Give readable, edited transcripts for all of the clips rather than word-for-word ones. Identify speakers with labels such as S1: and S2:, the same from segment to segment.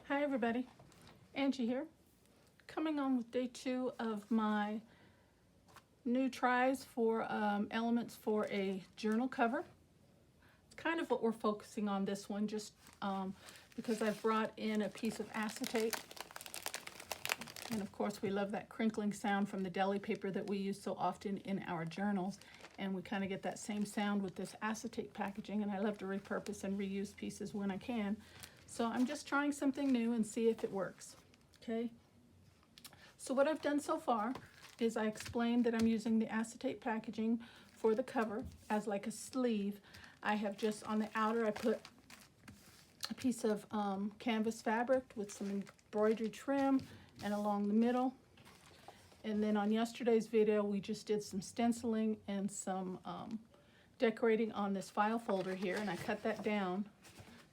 S1: Hi everybody, Angie here, coming on with day 2 of my new tries for elements for a journal cover. It's kind of what we're focusing on this one, just because I've brought in a piece of acetate, and of course we love that crinkling sound from the deli paper that we use so often in our journals, and we kind of get that same sound with this acetate packaging, and I love to repurpose and reuse pieces when I can. So I'm just trying something new and see if it works, okay? So what I've done so far is I explained that I'm using the acetate packaging for the cover as like a sleeve. I have just on the outer, I put a piece of canvas fabric with some embroidery trim and along the middle. And then on yesterday's video, we just did some stenciling and some decorating on this file folder here, and I cut that down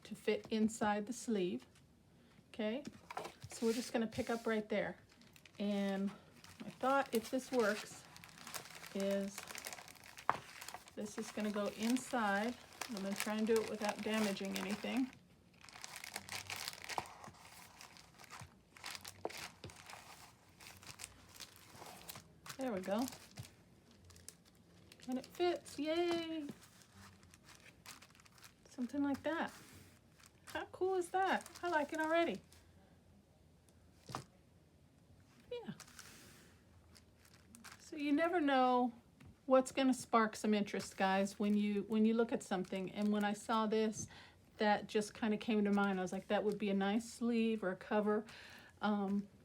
S1: to fit inside the sleeve. Okay, so we're just going to pick up right there, and my thought, if this works, is this is going to go inside. I'm going to try and do it without damaging anything. There we go, and it fits. Yay! Something like that. How cool is that? I like it already. Yeah. So you never know what's going to spark some interest, guys, when you look at something. And when I saw this, that just kind of came to mind. I was like, that would be a nice sleeve or a cover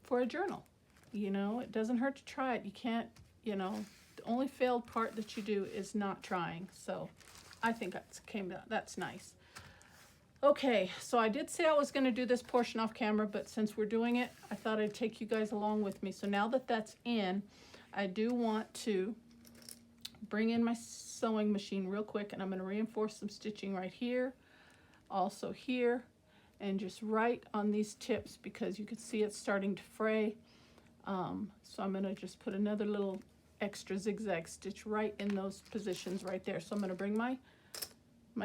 S1: for a journal. You know, it doesn't hurt to try it. You can't, you know, the only failed part that you do is not trying. So I think that's nice. Okay, so I did say I was going to do this portion off camera, but since we're doing it, I thought I'd take you guys along with me. So now that that's in, I do want to bring in my sewing machine real quick, and I'm going to reinforce some stitching right here, also here, and just right on these tips, because you can see it's starting to fray. So I'm going to just put another little extra zigzag stitch right in those positions right there. So I'm going to bring my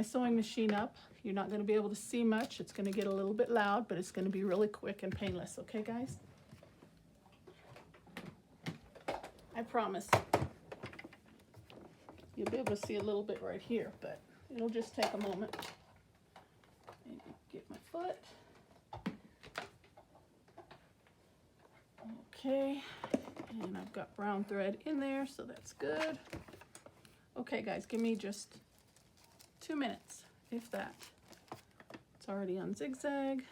S1: sewing machine up. You're not going to be able to see much. It's going to get a little bit loud, but it's going to be really quick and painless. Okay, guys? I promise. You'll be able to see a little bit right here, but it'll just take a moment. Maybe get my foot. Okay, and I've got brown thread in there, so that's good. Okay, guys, give me just 2 minutes, if that. It's already on zigzag.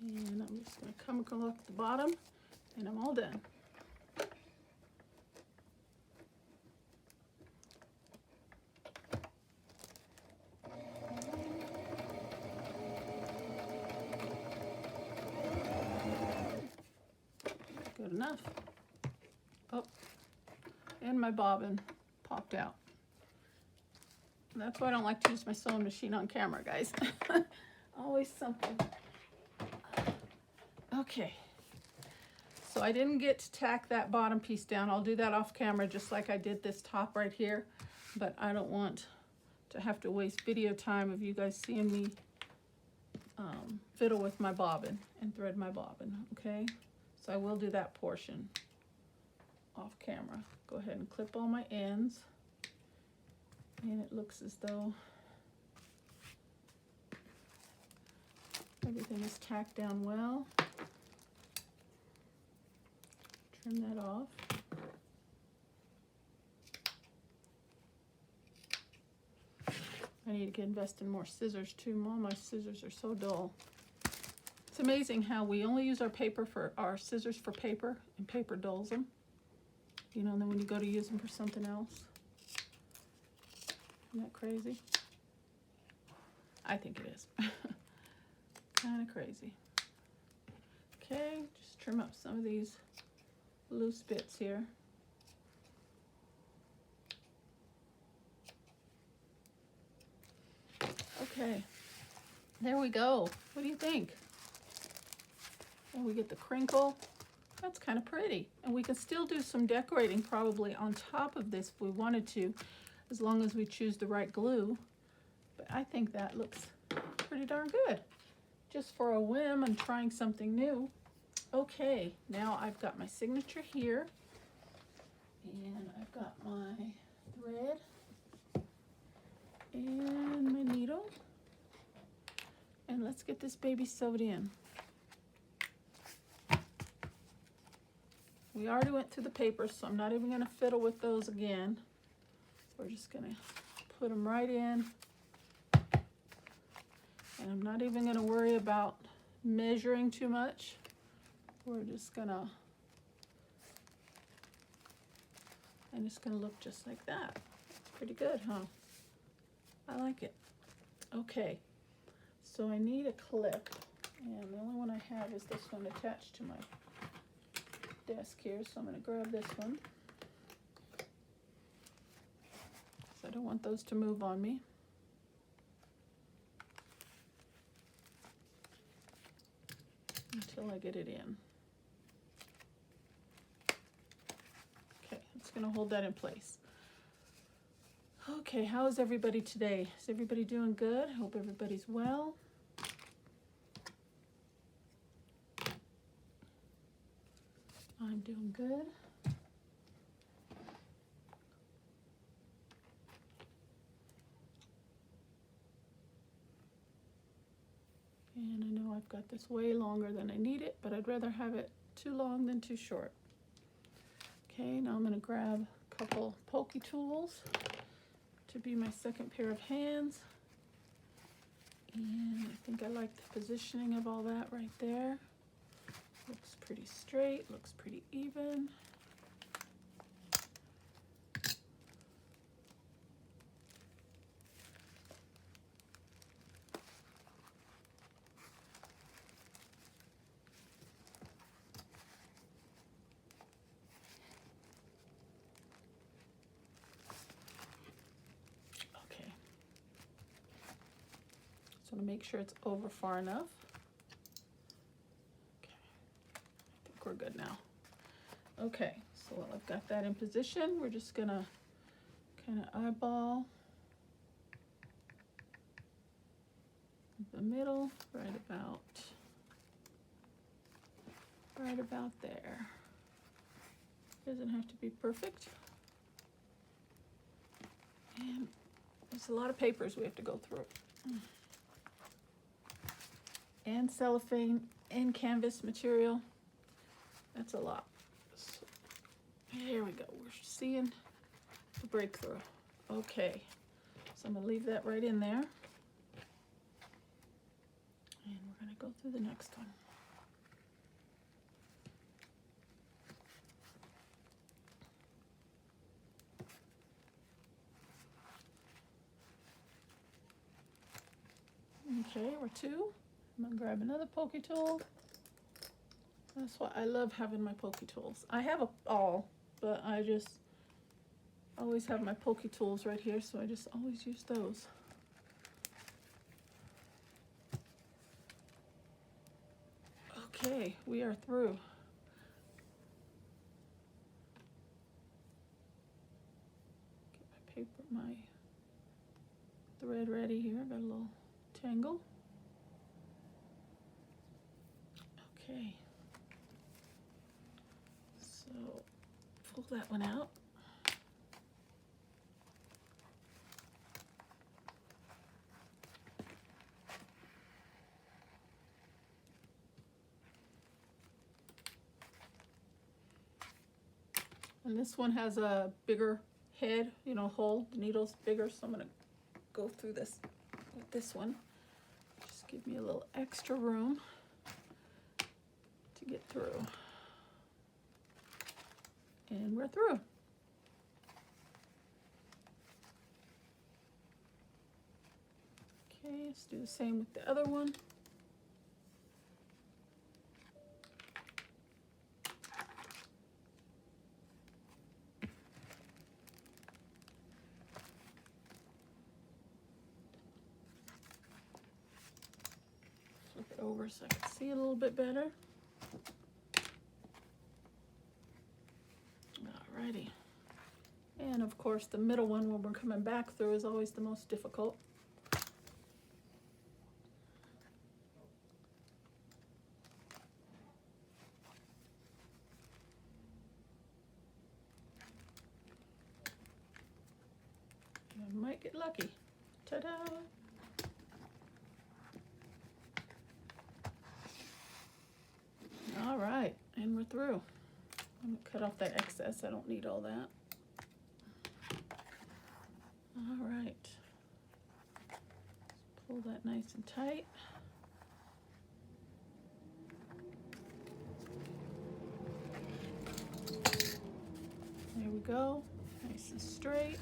S1: And I'm just going to come across the bottom, and I'm all done. Good enough. Oh, and my bobbin popped out. That's why I don't like to use my sewing machine on camera, guys. Always something. Okay, so I didn't get to tack that bottom piece down. I'll do that off camera just like I did this top right here, but I don't want to have to waste video time of you guys seeing me fiddle with my bobbin and thread my bobbin, okay? So I will do that portion off camera. Go ahead and clip all my ends, and it looks as though Everything is tacked down well. Trim that off. I need to invest in more scissors too. All my scissors are so dull. It's amazing how we only use our scissors for paper, and paper dulls them. You know, and then when you go to use them for something else. Isn't that crazy? I think it is. Kind of crazy. Okay, just trim up some of these loose bits here. Okay, there we go. What do you think? And we get the crinkle. That's kind of pretty. And we can still do some decorating probably on top of this if we wanted to, as long as we choose the right glue. But I think that looks pretty darn good. Just for a whim and trying something new. Okay, now I've got my signature here. And I've got my thread and my needle. And let's get this baby sewed in. We already went through the papers, so I'm not even going to fiddle with those again. We're just going to put them right in. And I'm not even going to worry about measuring too much. We're just going to, and it's going to look just like that. It's pretty good, huh? I like it. Okay, so I need a clip. And the only one I have is this one attached to my desk here, so I'm going to grab this one. So I don't want those to move on me. Until I get it in. Okay, it's going to hold that in place. Okay, how is everybody today? Is everybody doing good? I hope everybody's well. I'm doing good. And I know I've got this way longer than I need it, but I'd rather have it too long than too short. Okay, now I'm going to grab a couple pokey tools to be my second pair of hands. And I think I like the positioning of all that right there. Looks pretty straight, looks pretty even. Okay. So to make sure it's over far enough. We're good now. Okay, so while I've got that in position, we're just gonna kind of eyeball the middle, right about there. Doesn't have to be perfect. And there's a lot of papers we have to go through. And cellophane and canvas material. That's a lot. So, here we go. We're seeing the breakthrough. Okay. So I'm going to leave that right in there. And we're going to go through the next one. Okay, we're two. I'm going to grab another pokey tool. That's why I love having my pokey tools. I have all, but I just always have my pokey tools right here, so I just always use those. Okay, we are through. Get my paper, my thread ready here. Got a little tangle. Okay. So pull that one out. And this one has a bigger head, you know, hole. The needle's bigger, so I'm gonna go through this with this one. Just give me a little extra room to get through. And we're through. Okay, let's do the same with the other one. Flip it over so I can see it a little bit better. Alrighty. And of course the middle one when we're coming back through is always the most difficult. I might get lucky. Ta-da! All right, and we're through. I'm gonna cut off that excess. I don't need all that. All right. Pull that nice and tight. There we go. Nice and straight.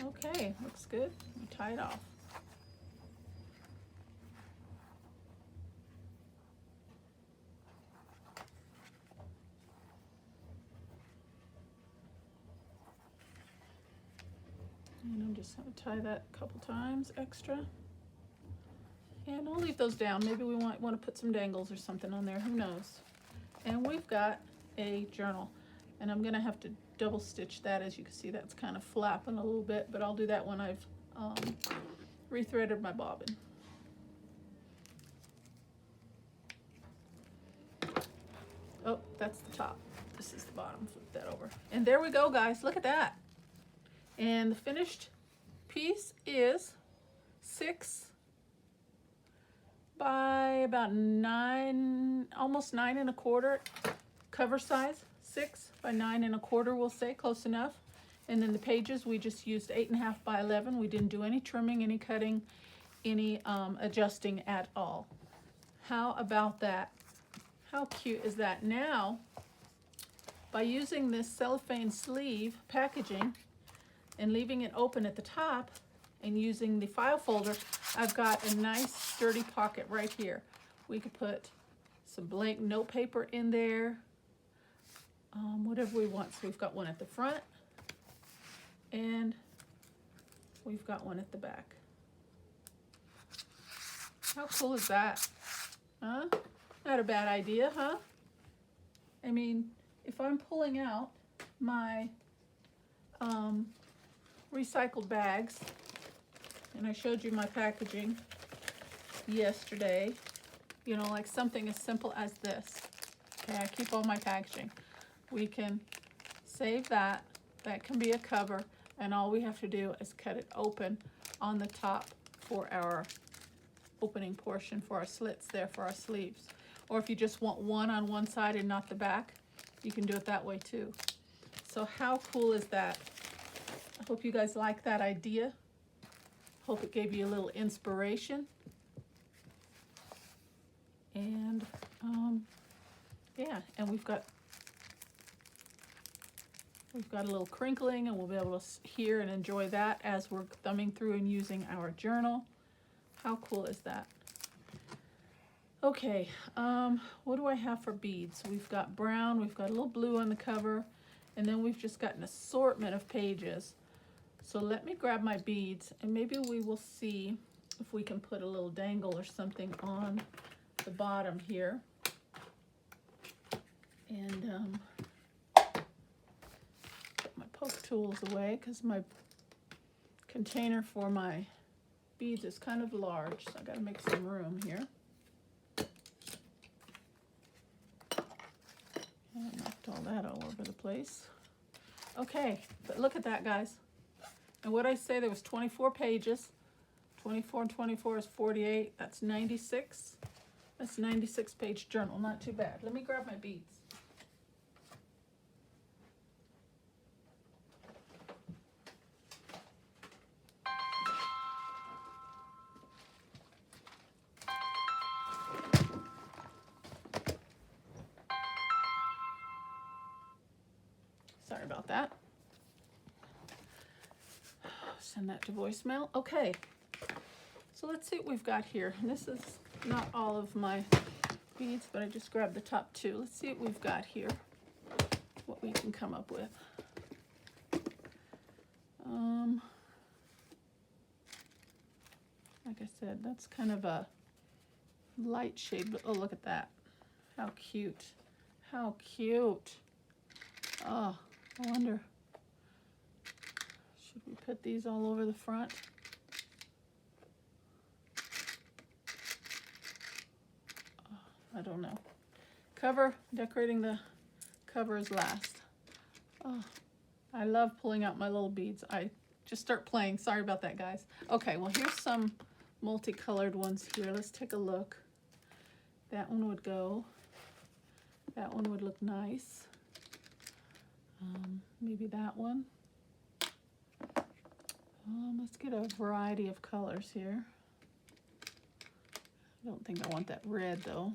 S1: Okay, looks good. Tie it off. And I'm just going to tie that a couple times extra. And I'll leave those down. Maybe we want to put some dangles or something on there. Who knows? And we've got a journal. And I'm going to have to double stitch that. As you can see, that's kind of flapping a little bit. But I'll do that when I've rethreaded my bobbin. Oh, that's the top. This is the bottom. Flip that over. And there we go, guys. Look at that. And the finished piece is 6 by about 9, almost 9 1/4 cover size. 6 by 9 1/4, we'll say, close enough. And then the pages, we just used 8.5 by 11. We didn't do any trimming, any cutting, any adjusting at all. How about that? How cute is that? Now, by using this cellophane sleeve packaging and leaving it open at the top and using the file folder, I've got a nice sturdy pocket right here. We could put some blank note paper in there, whatever we want. So we've got one at the front and we've got one at the back. How cool is that? Huh? Not a bad idea, huh? I mean, if I'm pulling out my recycled bags, and I showed you my packaging yesterday, you know, like something as simple as this. Okay, I keep all my packaging. We can save that. That can be a cover, and all we have to do is cut it open on the top for our opening portion, for our slits there for our sleeves. Or if you just want one on one side and not the back, you can do it that way too. So how cool is that? I hope you guys like that idea. Hope it gave you a little inspiration. And yeah, and we've got a little crinkling, and we'll be able to hear and enjoy that as we're thumbing through and using our journal. How cool is that? Okay, what do I have for beads? We've got brown, we've got a little blue on the cover, and then we've just got an assortment of pages. So let me grab my beads, and maybe we will see if we can put a little dangle or something on the bottom here. And put my poke tools away because my container for my beads is kind of large, so I got to make some room here. I knocked all that all over the place. Okay, but look at that, guys. And what I say, there was 24 pages. 24 and 24 is 48. That's 96. That's a 96-page journal. Not too bad. Let me grab my beads. about that. Send that to voicemail. Okay, so let's see what we've got here. And this is not all of my beads, but I just grabbed the top two. Let's see what we've got here, what we can come up with. Like I said, that's kind of a light shade, but oh, look at that. How cute. How cute. Oh, I wonder, should we put these all over the front? Oh, I don't know. Cover, decorating the cover is last. Oh, I love pulling out my little beads. I just start playing. Sorry about that, guys. Okay, well, here's some multicolored ones here. Let's take a look. That one would go. That one would look nice. Maybe that one. Let's get a variety of colors here. I don't think I want that red though.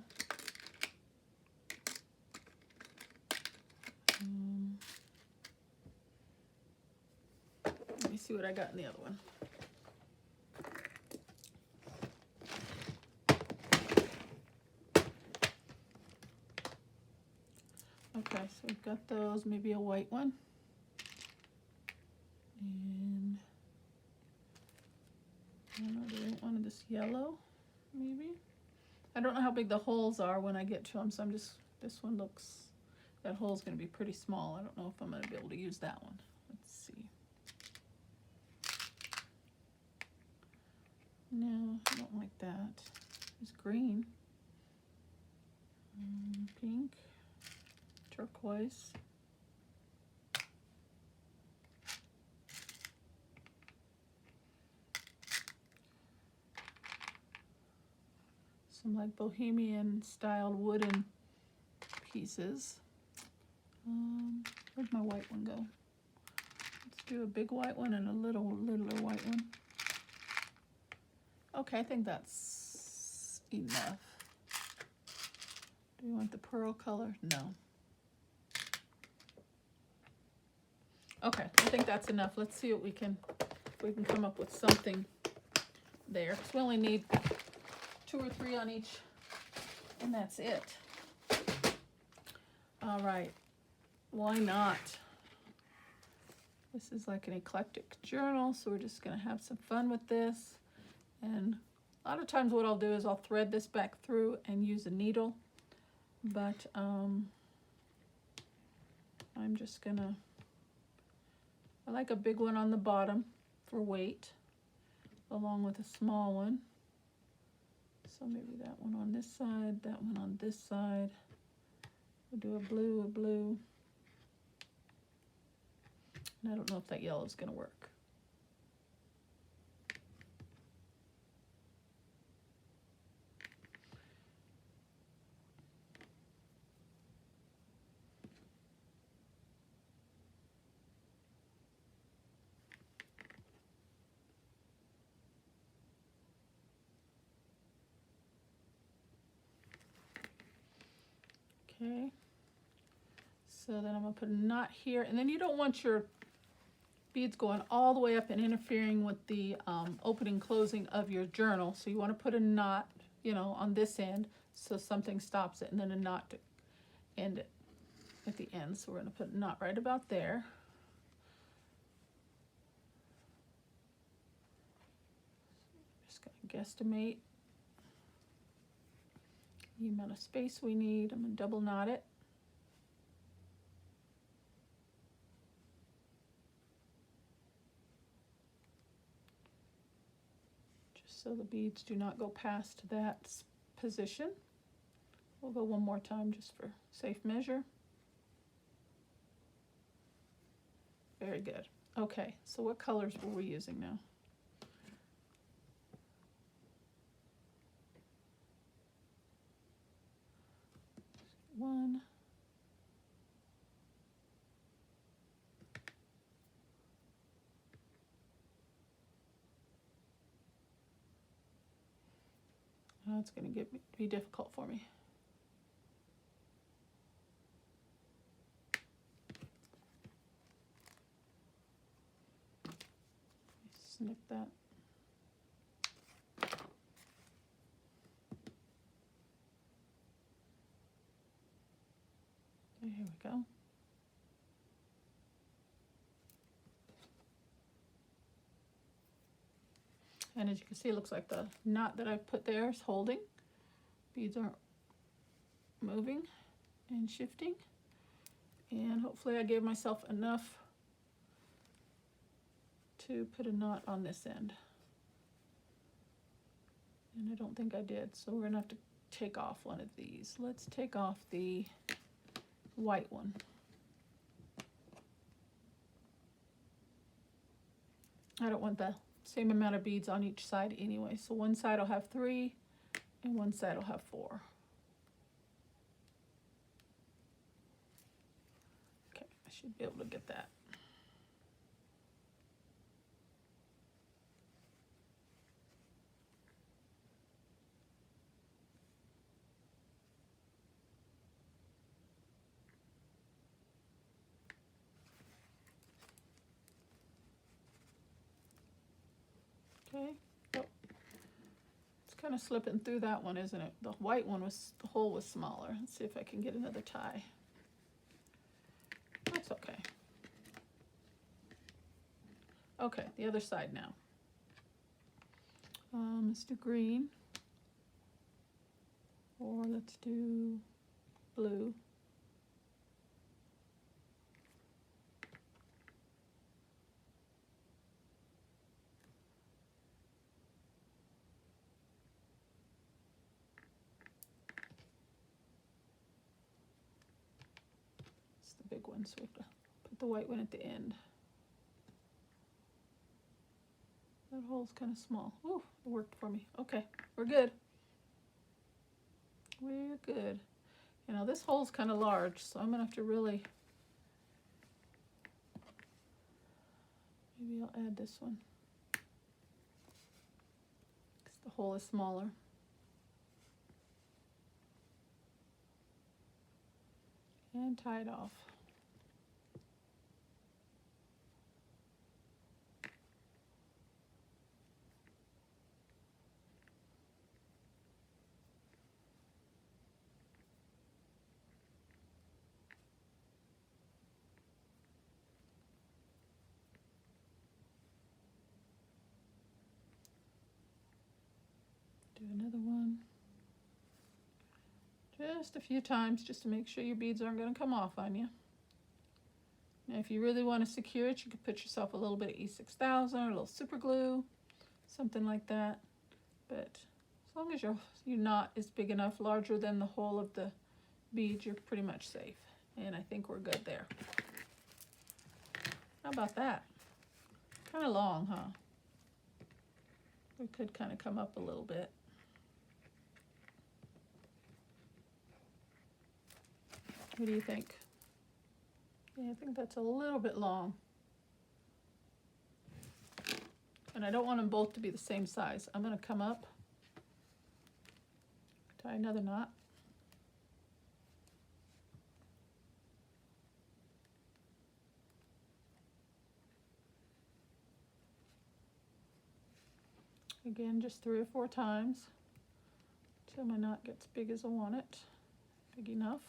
S1: Let me see what I got in the other one. Okay, so we've got those, maybe a white one. And I don't know, do I want this yellow, maybe? I don't know how big the holes are when I get to them, so I'm just, this one looks, that hole's gonna be pretty small. I don't know if I'm gonna be able to use that one. Let's see. No, I don't like that. It's green. Pink. Turquoise. Some like bohemian styled wooden pieces. Where'd my white one go? Let's do a big white one and a littler white one. Okay, I think that's enough. Do you want the pearl color? No. Okay, I think that's enough. Let's see what we can, if we can come up with something there. Because we only need 2 or 3 on each, and that's it. All right, why not? This is like an eclectic journal, so we're just gonna have some fun with this. And a lot of times what I'll do is I'll thread this back through and use a needle, but I'm just gonna, I like a big one on the bottom for weight, along with a small one. So maybe that one on this side, that one on this side. We'll do a blue. And I don't know if that yellow is gonna work. Okay, so then I'm gonna put a knot here, and then you don't want your beads going all the way up and interfering with the opening closing of your journal. So you want to put a knot, you know, on this end so something stops it, and then a knot to end it at the end. So we're going to put a knot right about there. Just going to guesstimate the amount of space we need. I'm going to double knot it. Just so the beads do not go past that position. We'll go one more time just for safe measure. Very good. Okay, so what colors were we using now? One. Oh, it's going to be difficult for me. that. There we go. And as you can see, it looks like the knot that I put there is holding. Beads aren't moving and shifting. And hopefully I gave myself enough to put a knot on this end. And I don't think I did, so we're gonna have to take off one of these. Let's take off the white one. I don't want the same amount of beads on each side anyway, so one side will have 3 and one side will have 4. Okay, I should be able to get that. Okay, oh, it's kind of slipping through that one, isn't it? The white one was, the hole was smaller. Let's see if I can get another tie. That's okay. Okay, the other side now. Let's do green, or let's do blue. Big one, so we have to put the white one at the end. That hole's kind of small. Ooh, it worked for me. Okay, we're good. We're good. You know, this hole's kind of large, so I'm gonna have to really, maybe I'll add this one, because the hole is smaller. And tie it off. Do another one. Just a few times, just to make sure your beads aren't going to come off on you. Now, if you really want to secure it, you could put yourself a little bit of E6000 or a little super glue, something like that. But as long as your knot is big enough, larger than the hole of the bead, you're pretty much safe. And I think we're good there. How about that? Kind of long, huh? We could kind of come up a little bit. What do you think? Yeah, I think that's a little bit long. And I don't want them both to be the same size. I'm going to come up, tie another knot. Again, just 3 or 4 times till my knot gets big as I want it. Big enough.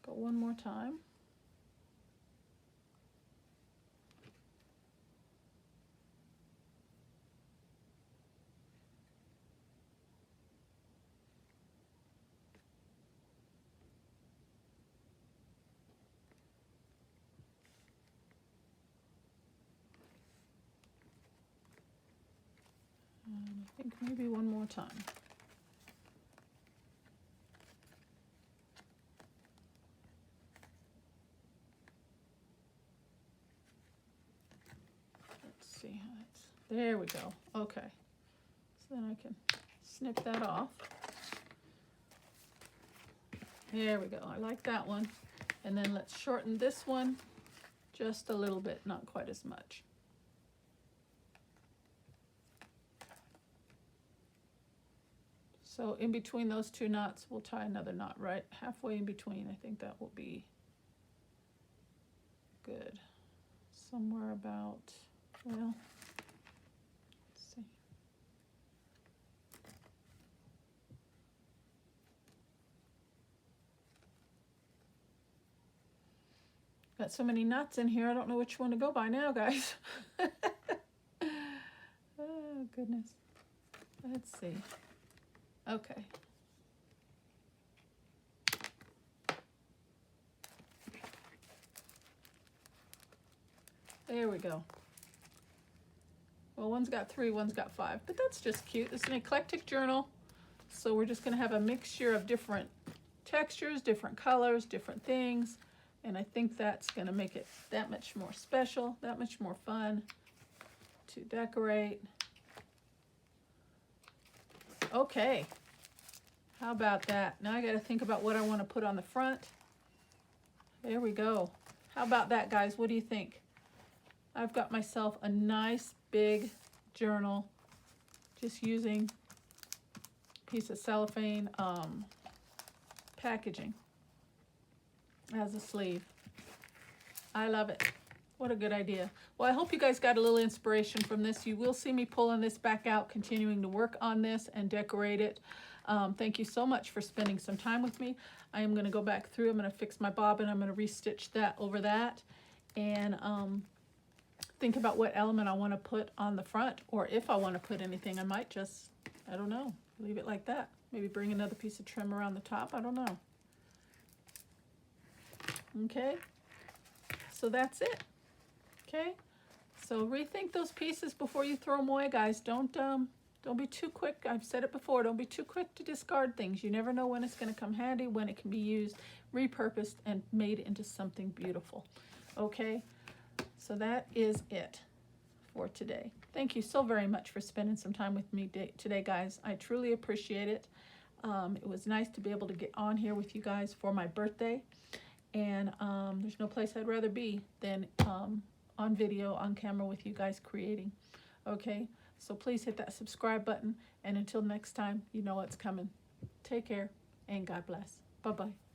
S1: Go one more time. And I think maybe one more time. Let's see how that's, there we go. Okay. So then I can snip that off. There we go. I like that one. And then let's shorten this one just a little bit, not quite as much. So in between those 2 knots, we'll tie another knot right halfway in between. I think that will be good. Somewhere about, well, Got so many nuts in here, I don't know which one to go by now, guys. Oh, goodness. Let's see. Okay. There we go. Well, one's got 3, one's got 5, but that's just cute. It's an eclectic journal, so we're just gonna have a mixture of different textures, different colors, different things, and I think that's gonna make it that much more special, that much more fun to decorate. Okay, how about that? Now I gotta think about what I wanna put on the front. There we go. How about that, guys? What do you think? I've got myself a nice big journal, just using a piece of cellophane packaging as a sleeve. I love it. What a good idea. Well, I hope you guys got a little inspiration from this. You will see me pulling this back out, continuing to work on this and decorate it. Thank you so much for spending some time with me. I am going to go back through. I'm going to fix my bobbin. I'm going to restitch that over that, and think about what element I want to put on the front, or if I want to put anything. I might just, I don't know, leave it like that. Maybe bring another piece of trim around the top. I don't know. Okay, so that's it. Okay, so rethink those pieces before you throw them away, guys. Don't be too quick. I've said it before, don't be too quick to discard things. You never know when it's going to come handy, when it can be used, repurposed, and made into something beautiful. Okay, so that is it for today. Thank you so very much for spending some time with me today, guys. I truly appreciate it. It was nice to be able to get on here with you guys for my birthday, and there's no place I'd rather be than on video, on camera with you guys creating. Okay, so please hit that subscribe button, and until next time, you know what's coming. Take care, and God bless. Bye-bye.